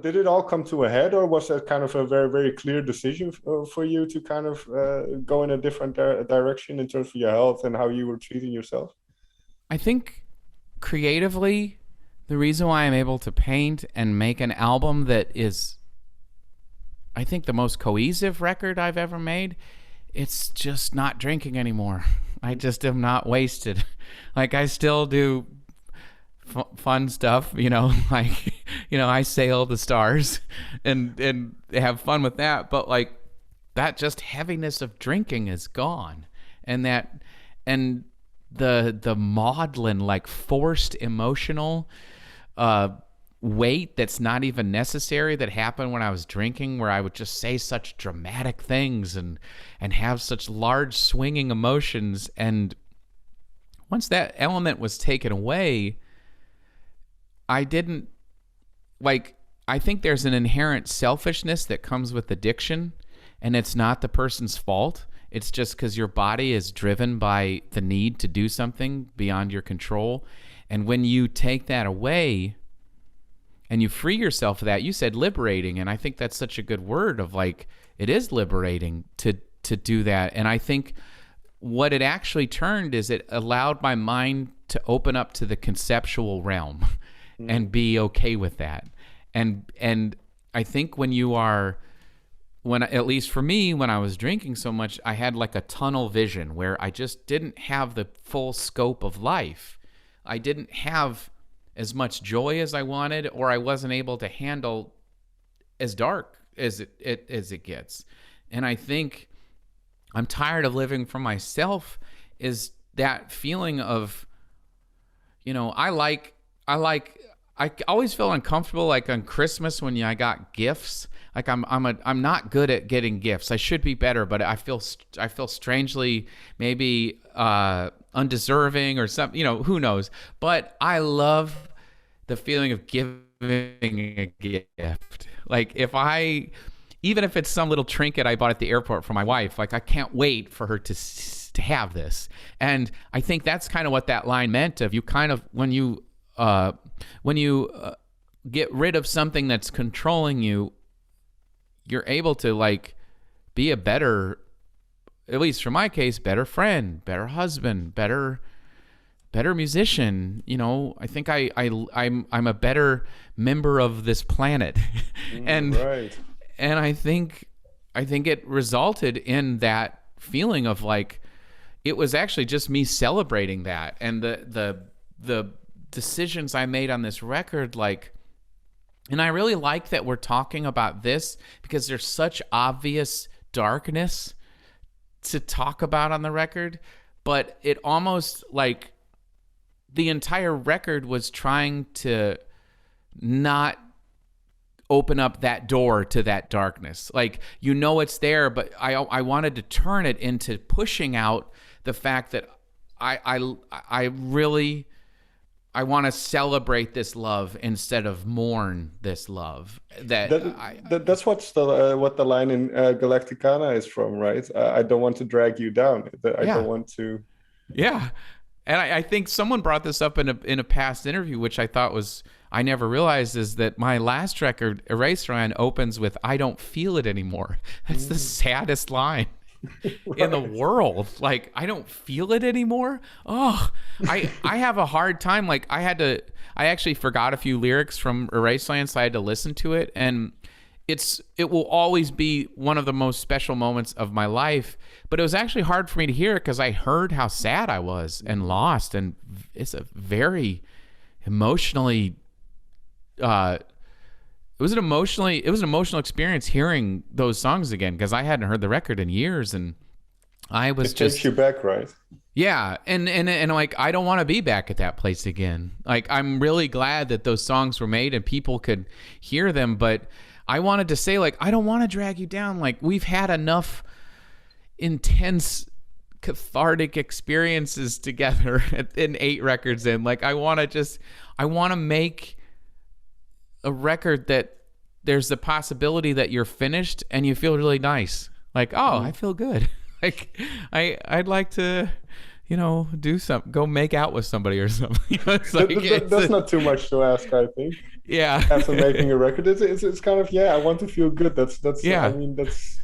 did it all come to a head, or was that kind of a very, very clear decision for you to kind of go in a different direction in terms of your health and how you were treating yourself? I think creatively, the reason why I'm able to paint and make an album that is, I think, the most cohesive record I've ever made, it's just not drinking anymore. I just am not wasted. Like, I still do fun stuff, like, I sail the stars and have fun with that. But like, that just heaviness of drinking is gone. And the maudlin, like, forced emotional weight that's not even necessary that happened when I was drinking, where I would just say such dramatic things and have such large swinging emotions. And once that element was taken away, I think there's an inherent selfishness that comes with addiction, and it's not the person's fault. It's just because your body is driven by the need to do something beyond your control. And when you take that away and you free yourself of that, you said liberating, and I think that's such a good word of, like, it is liberating to do that. And I think what it actually turned is it allowed my mind to open up to the conceptual realm and be okay with that. And I think at least for me, when I was drinking so much, I had like a tunnel vision where I just didn't have the full scope of life. I didn't have as much joy as I wanted, or I wasn't able to handle as dark as it gets. And I think I'm tired of living for myself, is that feeling of, I always feel uncomfortable, like on Christmas when I got gifts. Like I'm not good at getting gifts. I should be better, but I feel strangely maybe undeserving or something. Who knows? But I love the feeling of giving a gift. Like, even if it's some little trinket I bought at the airport for my wife, like, I can't wait for her to have this. And I think that's kind of what that line meant. Of you kind of when you get rid of something that's controlling you, you're able to, like, be a better, at least for my case, better friend, better husband, better musician. I think I'm a better member of this planet. and Right. and I think it resulted in that feeling of, like, it was actually just me celebrating that, and the decisions I made on this record, like, and I really like that we're talking about this because there's such obvious darkness to talk about on the record, but it almost, like, the entire record was trying to not open up that door to that darkness. Like, it's there, but I wanted to turn it into pushing out the fact that I really want to celebrate this love instead of mourn this love. That's what the line in Galacticana is from, right? I don't want to drag you down. I don't want to. Yeah, and I think someone brought this up in a past interview, which I thought I never realized, is that my last record, Eraserland, opens with "I don't feel it anymore." That's the saddest line in the world. Like, I don't feel it anymore. Oh, I have a hard time. Like, I actually forgot a few lyrics from Eraserland, so I had to listen to it, and it will always be one of the most special moments of my life. But it was actually hard for me to hear it because I heard how sad I was and lost, and it's a very emotionally it was an emotional experience hearing those songs again, because I hadn't heard the record in years, and I was just takes you back, right? Yeah, and like, I don't want to be back at that place again. Like, I'm really glad that those songs were made and people could hear them, but I wanted to say, like, I don't want to drag you down. Like, we've had enough intense cathartic experiences together in 8 records in. Like, I want to make a record that there's the possibility that you're finished and you feel really nice. Like, oh, I feel good. Like, I'd like to, go make out with somebody or something. It's like, That's not too much to ask, I think. yeah. After making a record, it's kind of, I want to feel good. That's Yeah. I mean, that's